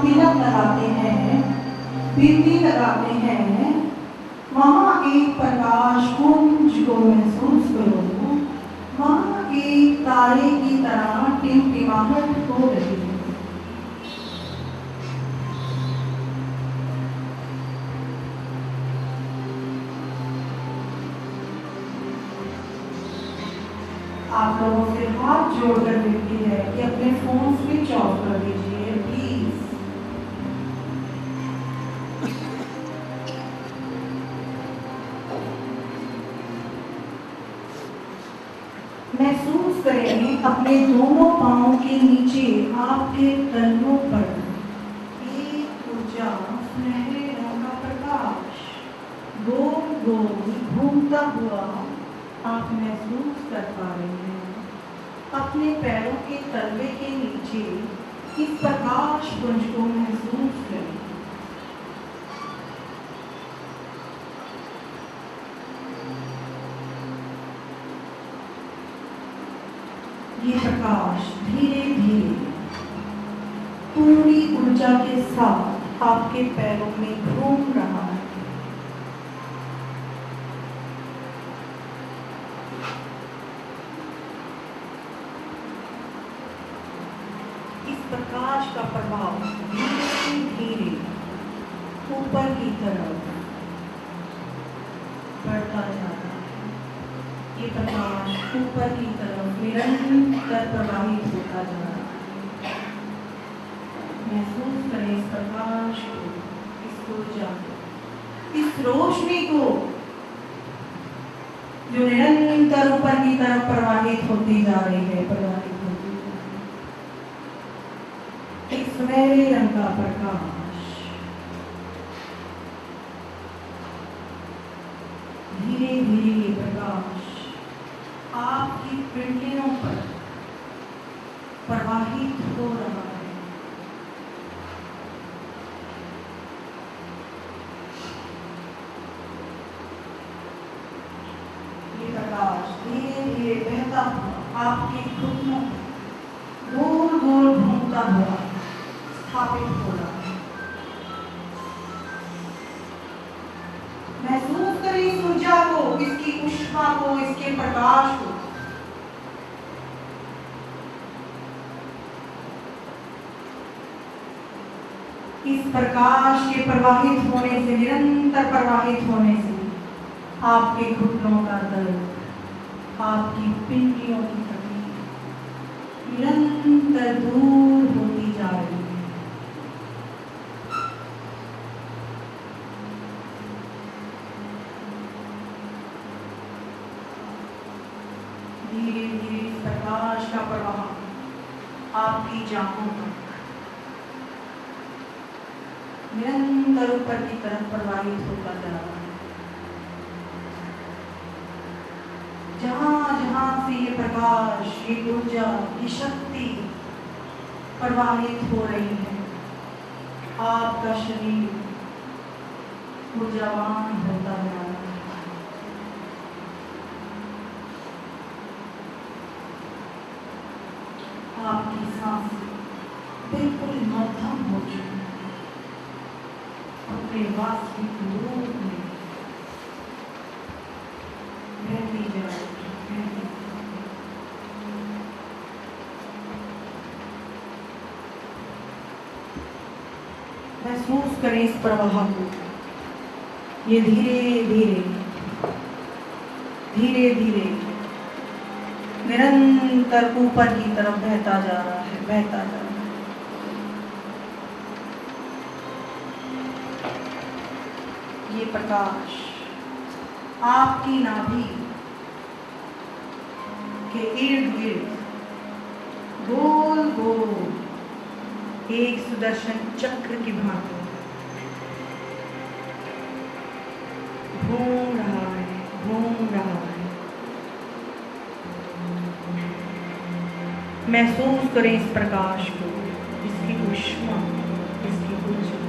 तिलक लगाते हैं, बिंदी लगाते हैं, वहाँ एक प्रकाश पुंज को महसूस करो। वहाँ एक तारे की तरह टिमटिमाहट हो रही है। आप लोगों से हाथ जोड़कर विनती है कि अपने फोन स्विच ऑफ कर दीजिए प्लीज। महसूस करें अपने दोनों पांवों के नीचे आपके तलवों पर एक ऊर्जा सुनहरे रंग का प्रकाश गोल गोल घूमता हुआ आप महसूस कर पा रहे हैं। अपने पैरों के तलवे के नीचे इस प्रकाश पुंज को महसूस करें। ये प्रकाश धीरे धीरे पूरी ऊर्जा के साथ आपके पैरों में घूम रहा है। प्रकाश का प्रभाव धीरे धीरे ऊपर की तरफ बढ़ता जा रहा है। ये प्रकाश ऊपर की तरफ निरंतर प्रवाहित होता जा रहा है। महसूस करें इस प्रकाश को, इस ऊर्जा को, इस रोशनी को जो निरंतर ऊपर की तरफ प्रवाहित होती जा रही है। एक सुनहरे रंग का प्रकाश धीरे धीरे प्रकाश आपकी पिंडलियों पर प्रवाहित हो रहा है। ये प्रकाश धीरे धीरे बहता हुआ आपके घुटनों गोल गोल घूमता हुआ स्थापित हो रहा है। महसूस करें इस ऊर्जा को, इसकी ऊष्मा को, इसके प्रकाश को। इस प्रकाश के प्रवाहित होने से, निरंतर प्रवाहित होने से आपके घुटनों का दर्द, आपकी पिंडलियों की तकलीफ निरंतर दूर होती जा रही है। धीरे धीरे प्रकाश का प्रवाह आपकी जांघों तक निरंतर ऊपर की तरफ प्रवाहित होता जा रहा है। जहां जहां से ये प्रकाश, ये ऊर्जा, ये शक्ति प्रवाहित हो रही है, आपका शरीर ऊर्जावान होता जा रहा है। आपकी सांसें बिल्कुल मध्यम हो चुकी है। अपने वास्तविक रूप में बहती जा रही है। महसूस करें इस प्रवाह को। ये धीरे धीरे धीरे धीरे निरंतर ऊपर की तरफ बहता जा रहा है, बहता जा रहा है। ये प्रकाश आपकी नाभि के इर्द गिर्द गोल गोल एक सुदर्शन चक्र की भांति घूम रहा है, घूम रहा है। महसूस करें इस प्रकाश को, इसकी ऊष्मा, इसकी ऊर्जा।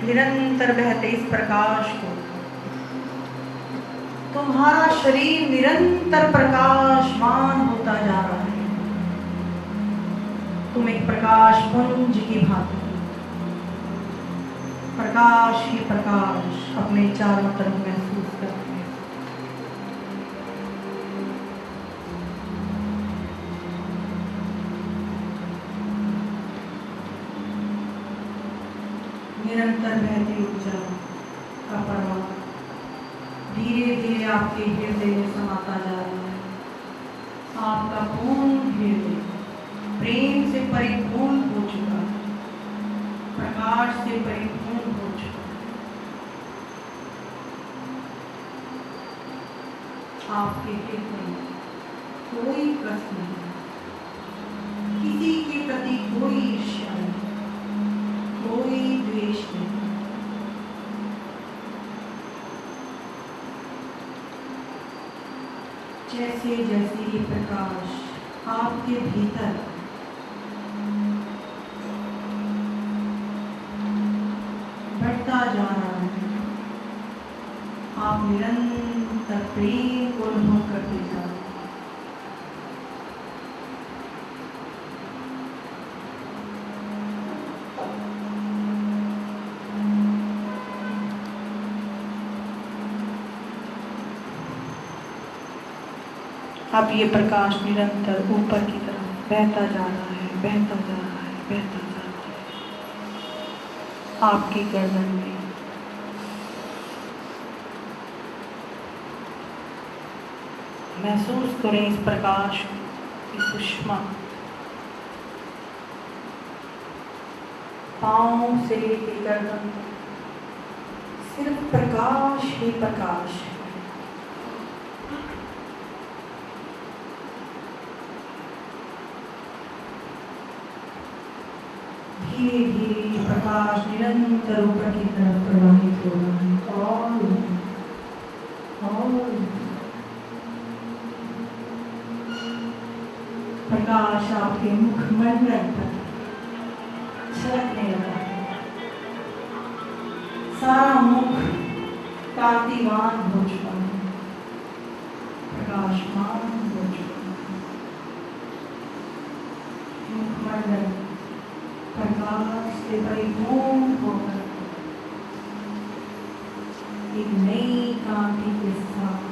निरंतर बहते इस प्रकाश को तुम्हारा शरीर निरंतर प्रकाशमान होता जा रहा है। तुम एक प्रकाश प्रकाश पुंज की भांति प्रकाश ही प्रकाश अपने चारों तरफ महसूस करते हैं। निरंतर बहती ऊर्जा का प्रवाह धीरे धीरे आपके हृदय में समाता जा रहा है। आपका पूर्ण हृदय प्रेम से परिपूर्ण हो चुका है, प्रकाश से परिपूर्ण हो चुका है। आपके हृदय में कोई कष्ट नहीं, किसी के प्रति कोई ईर्ष्या नहीं, कोई द्वेष नहीं। जैसे जैसे ये प्रकाश आपके भीतर बढ़ता जा रहा है, आप निरंतर प्रेम को अनुभव करते जा रहे हैं। अब ये प्रकाश निरंतर ऊपर की तरफ बहता जा रहा है, बहता जा रहा है, बहता जा रहा है। आपकी गर्दन में महसूस करें इस प्रकाश की सुषमा। पांव से लेकर गर्दन तक सिर्फ प्रकाश ही प्रकाश है। धीरे धीरे प्रकाश निरंतर ऊपर की तरफ प्रवाहित हो रहा है और प्रकाश आपके मुखमंडल पर छलकने लगा है। सारा मुख कांतिवान हो चुका है, प्रकाशमान हो चुका है। मुखमंडल प्रकाश से परिपूर्ण होकर एक नई कांति के साथ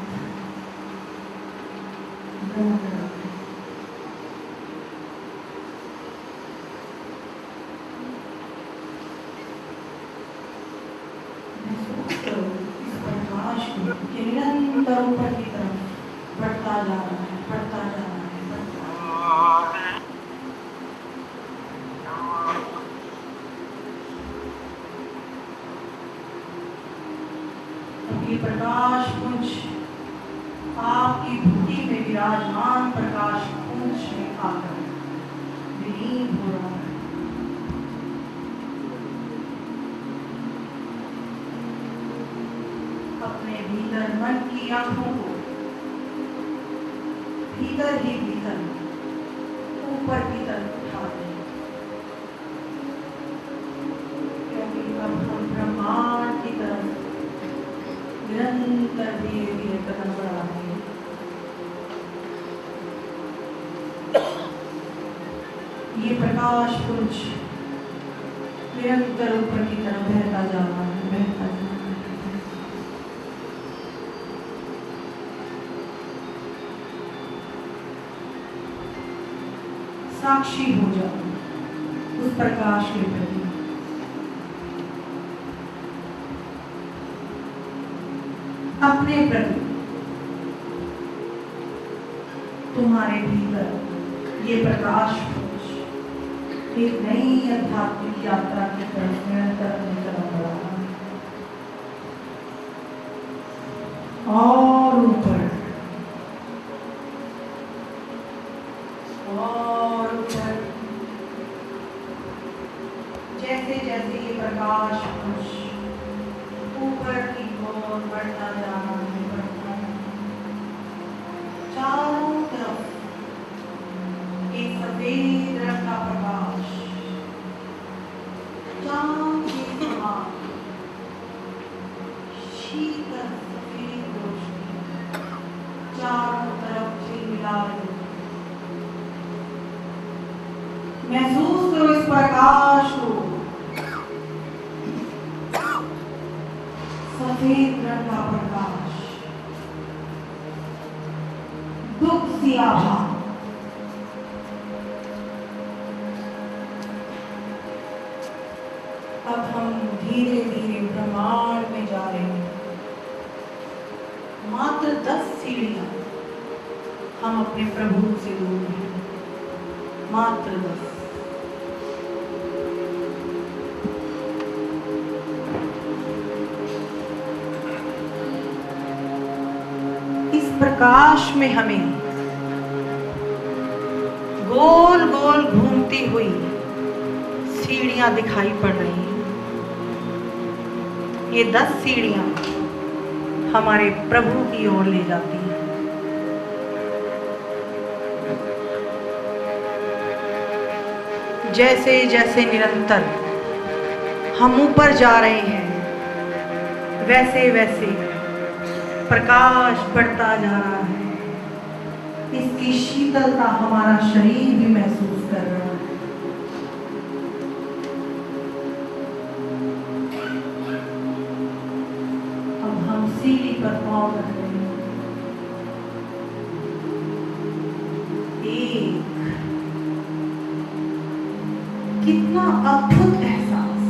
गमक रहा है। महसूस करो इस प्रकाश को कि निरंतर ऊपर की तरफ बढ़ता जा रहा है, बढ़ता जा रहा है, बढ़ता जा रहा है। ये प्रकाश पुंज आपकी बुद्धि में विराजमान प्रकाश पुंज में आकर विलीन हो रहा है। अपने भीतर मन की आंखों को भीतर ही भीतर ऊपर की तरफ उठा दें, क्योंकि अब हम ब्रह्मांड की तरफ निरंतर धीरे धीरे कदम बढ़ा रहे हैं। ये प्रकाश पुंज निरंतर ऊपर की तरफ बहता जा रहा है, बहता जा रहा है। साक्षी हो जाओ उस प्रकाश के प्रति। अपने प्रति तुम्हारे भीतर ये प्रकाश एक नई आध्यात्मिक यात्रा की तरफ निरंतर निकल रहा है और ऊपर और ऊपर। जैसे जैसे ये प्रकाश ऊपर की ओर बढ़ता जा रहा है, बढ़ता है, चारों तरफ एक सफेद रंग का प्रकाश चांद के समान शीतल सफेद रोशनी चारों तरफ से मिला रही। महसूस करो श्वेत रंग का प्रकाश, दुख सी आभा, अब हम धीरे धीरे ब्रह्मांड में जा रहे हैं। मात्र 10 सीढ़ियां हम अपने प्रभु से दूर हैं, मात्र 10। इस प्रकाश में हमें गोल गोल घूमती हुई सीढ़ियां दिखाई पड़ रही हैं। ये 10 सीढ़ियां हमारे प्रभु की ओर ले जाती हैं। जैसे जैसे निरंतर हम ऊपर जा रहे हैं, वैसे वैसे प्रकाश बढ़ता जा रहा है। इसकी शीतलता हमारा शरीर भी महसूस कर रहा है। सीढ़ी पर पाँव रख रहे हैं। एक कितना अद्भुत एहसास,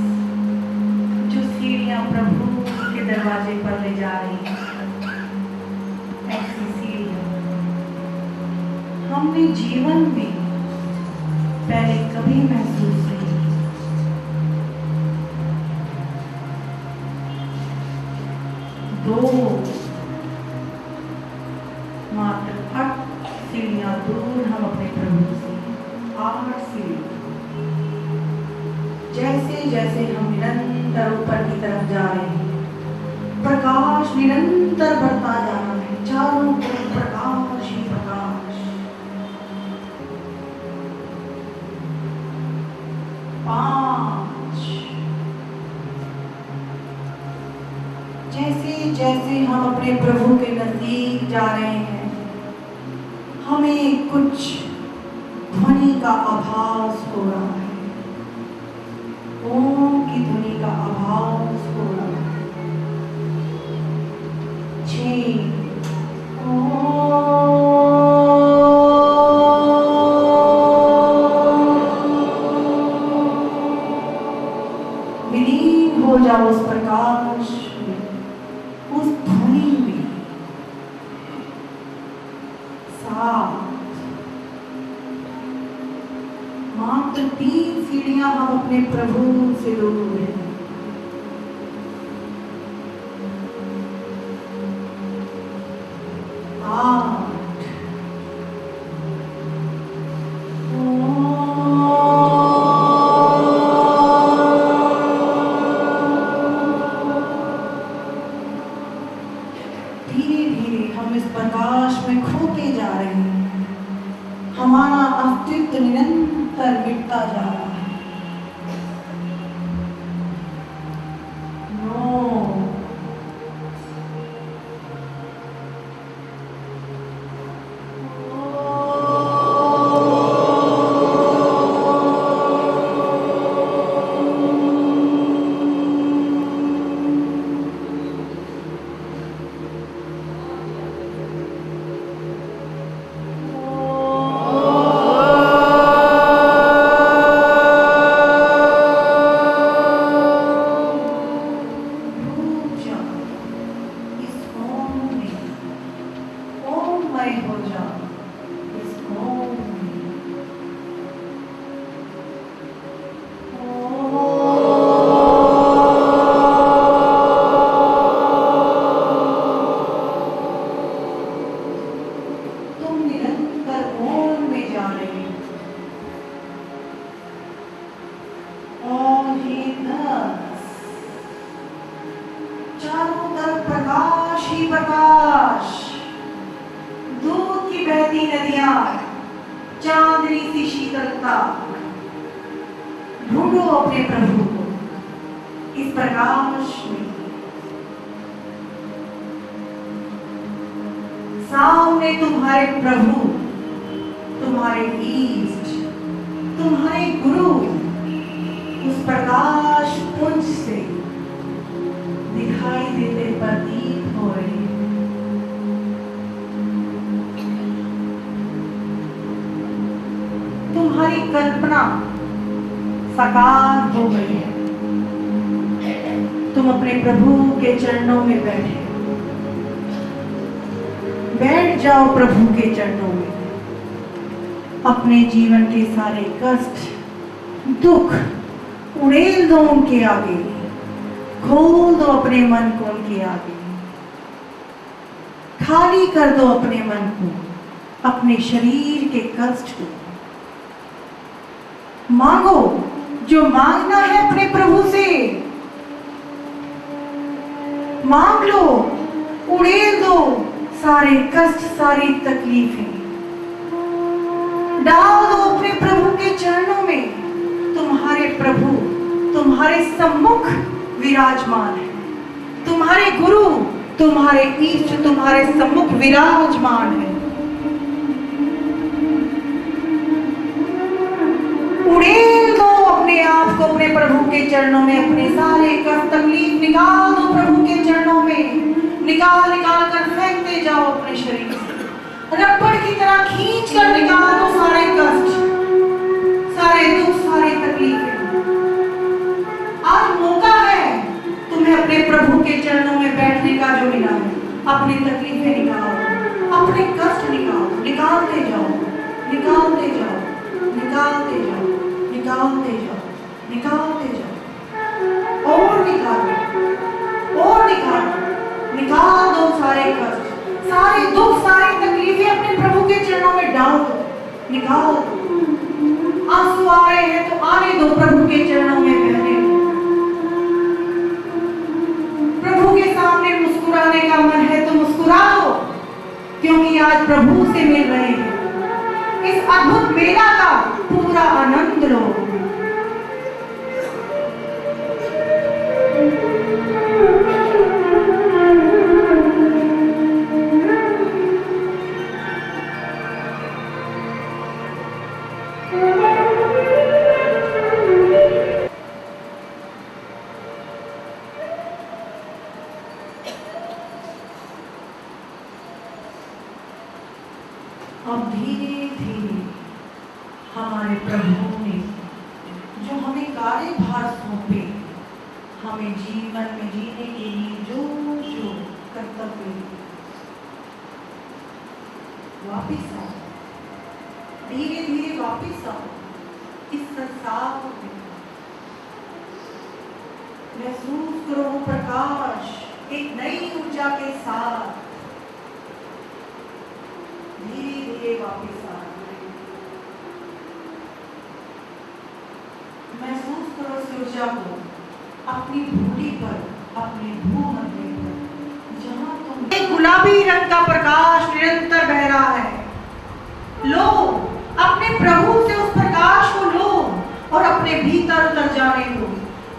जो सीढ़ियां प्रभु के दरवाजे पर ले जा रही हैं। ऐसी सीढ़ियां हमने जीवन में पहले कभी महसूस नहीं। दो मात्र 8 सीढ़ियां दूर हम अपने प्रभु से, 8 सीढ़ियां। जैसे जैसे हम निरंतर ऊपर की तरफ जा रहे हैं, प्रकाश निरंतर बढ़ता जा रहा है। चारों तरफ प्रकाश ही प्रकाश। 5 जैसे जैसे हम अपने प्रभु के नजदीक जा रहे हैं, हमें कुछ ध्वनि का आभास हो रहा है। ओम की ध्वनि का आभास हो रहा है। 6 विलीन हो जाओ उस प्रकाश में, उस ध्वनि में। 7 मात्र 3 सीढ़ियां हम अपने प्रभु से दूर हैं। 8 धीरे धीरे हम इस प्रकाश में खोते जा रहे हैं। हमारा अस्तित्व निरंतर मिटता जा रहा है। 9 हो जाओ इस ओम में। तुम निरंतर ओम में जा रहे हो। और ये 10 चारों तरफ प्रकाश ही प्रकाश। दूध की बहती नदियां, चांदनी सी शीतलता। ढूंढो अपने प्रभु को इस प्रकाश में। सामने तुम्हारे प्रभु, तुम्हारे ईष्ट, तुम्हारे गुरु उस प्रकाश पुंज से दिखाई देते पर तुम्हारी कल्पना साकार हो गई है। तुम अपने प्रभु के चरणों में बैठ जाओ प्रभु के चरणों में। अपने जीवन के सारे कष्ट, दुख उड़ेल दो उनके आगे, खोल दो अपने मन को उनके आगे, खाली कर दो अपने मन को, अपने शरीर के कष्ट को। मांगो जो मांगना है अपने प्रभु से, मांग लो, उड़ेल दो सारे कष्ट, सारी तकलीफें डाल दो अपने प्रभु के चरणों में। तुम्हारे प्रभु तुम्हारे सम्मुख विराजमान है। तुम्हारे गुरु, तुम्हारे इष्ट तुम्हारे सम्मुख विराजमान है। उड़ेल दो अपने आप को अपने प्रभु के चरणों में। अपने सारे कष्ट तकलीफ निकाल दो प्रभु के चरणों में। निकाल निकाल कर फेंकते जाओ अपने शरीर से। रबड़ की तरह खींच कर निकाल दो सारे कष्ट, सारे दुख, सारी तकलीफें। आज मौका है तुम्हें अपने प्रभु के चरणों में बैठने का जो मिला है। अपनी तकलीफें निकालो, अपने कष्ट निकालो, निकालते जाओ, निकालते जाओ, निकालते जाओ, निकालते जाओ, निकालते जाओ, और निकालो, और निकालो, निकाल दो सारे कष्ट, सारे दुख, सारी तकलीफें अपने प्रभु के चरणों में डाल दो, निकाल दो। आंसू आ रहे हैं तो आने दो प्रभु के चरणों में बहने दो। प्रभु के सामने मुस्कुराने का मन है तो मुस्कुरा दो, क्योंकि आज प्रभु से मिल रहे हैं। इस अद्भुत मेला का पूरा आनंद लो। अब धीरे धीरे हमारे प्रभु ने जो हमें कार्यभार सौंपे, हमें जीवन में जीने के लिए जो जो कर्तव्य, वापिस आओ, धीरे धीरे वापिस आओ इस संसार में। महसूस करो प्रकाश एक नई ऊर्जा के साथ धीरे धीरे वापिस आ रहे। महसूस करो इस ऊर्जा को अपनी भूमि पर, अपने भूमध्य पर, जहां तुम एक गुलाबी रंग का प्रकाश निरंतर बह रहा है। लो, अपने प्रभु से उस प्रकाश को लो और अपने भीतर उतर जाने दो।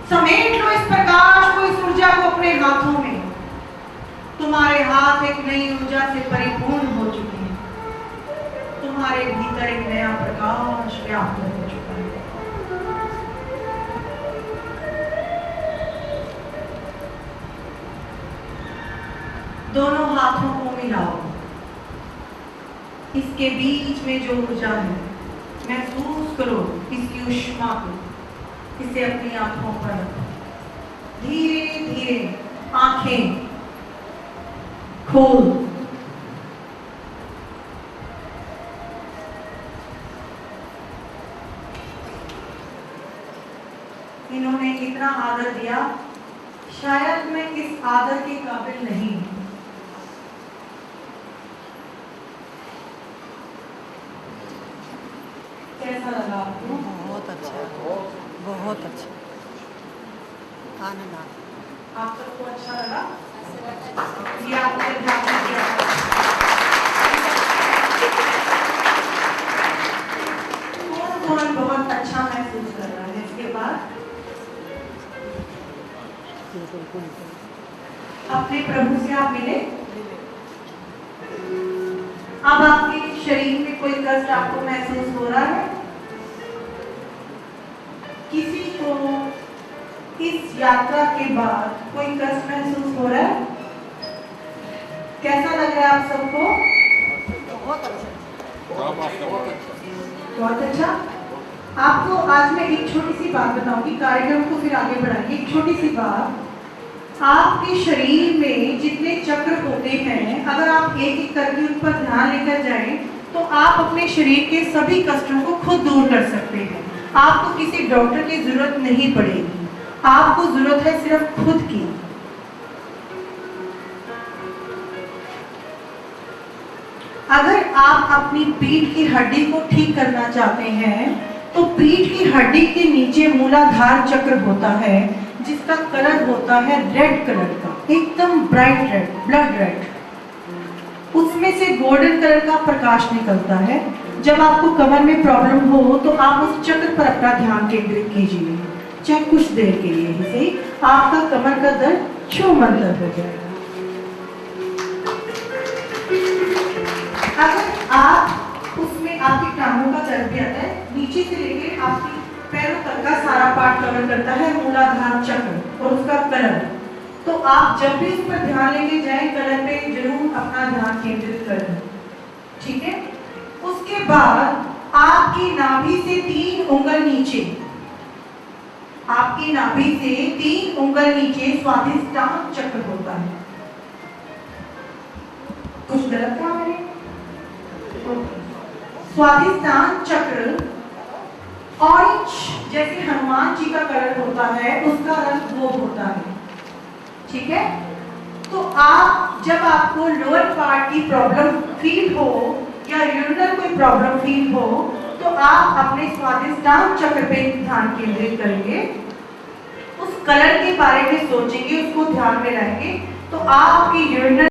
समेट लो इस प्रकाश को, इस ऊर्जा को अपने हाथों में। तुम्हारे हाथ एक नई ऊर्जा से परिपूर्ण हो चुके हैं। तुम्हारे भीतर एक नया प्रकाश व्याप्त हो चुका है। दोनों हाथों को मिलाओ। इसके बीच में जो ऊर्जा है महसूस करो इसकी ऊष्मा को। इसे अपनी आंखों पर रखो। धीरे धीरे आंखें खोल। इन्होंने इतना आदर दिया, शायद मैं इस आदर के काबिल नहीं हूं। कैसा लगा आपको? बहुत अच्छा, बहुत अच्छा, आनंद आ। आप सबको अच्छा लगा? ये आपने ध्यान दिया। कौन बहुत अच्छा महसूस कर रहा है इसके बाद? अपने प्रभु से आप मिले? अब आपके शरीर में कोई कष्ट आपको महसूस हो रहा है? किसी को इस यात्रा के बाद कोई कष्ट महसूस हो रहा है? कैसा लग रहा है आप सबको? बहुत अच्छा, बहुत अच्छा। आपको आज मैं एक छोटी सी बात बताऊंगी, कार्यक्रम को फिर आगे बढ़ाएंगे। एक छोटी सी बात, आपके शरीर में जितने चक्र होते हैं, अगर आप एक एक करके उन पर ध्यान लेकर जाएं तो आप अपने शरीर के सभी कष्टों को खुद दूर कर सकते हैं। आपको किसी डॉक्टर की जरूरत नहीं पड़ेगी, आपको जरूरत है सिर्फ खुद की। अगर आप अपनी पीठ की हड्डी को ठीक करना चाहते हैं तो पीठ की हड्डी के नीचे मूलाधार चक्र होता है, जिसका कलर होता है रेड कलर का, एकदम ब्राइट रेड, ब्लड रेड। उसमें से गोल्डन कलर का प्रकाश निकलता है। जब आपको कमर में प्रॉब्लम हो तो आप उस चक्र पर अपना ध्यान केंद्रित कीजिए, चाहे कुछ देर के लिए ही सही, आपका कमर का दर्द छूमंतर हो जाएगा। अगर आप उसमें आपकी टांगों का दर्द भी आता है, नीचे से लेकर आपकी पैरों तक का सारा पार्ट कवर करता है मूलाधार चक्र और उसका कलर। तो आप जब भी उस पर ध्यान लेके जाएं, कलर पे जरूर अपना ध्यान केंद्रित करें, ठीक है। उसके बाद आपकी नाभि से 3 उंगल नीचे, आपकी नाभि से 3 उंगल नीचे स्वादिष्टान चक्र होता है। कुछ गलत कहा मैंने? स्वादिष्टान चक्र ऑरेंज जैसे हनुमान जी का कलर होता है, उसका रंग वो होता है, ठीक है। तो आप जब आपको लोअर पार्ट की प्रॉब्लम फील हो या यूरिनल कोई प्रॉब्लम फील हो तो आप अपने स्वादिष्टान चक्र पे ध्यान केंद्रित करेंगे, उस कलर के बारे में सोचेंगे, उसको ध्यान में लाएंगे, तो आपकी यूरिनल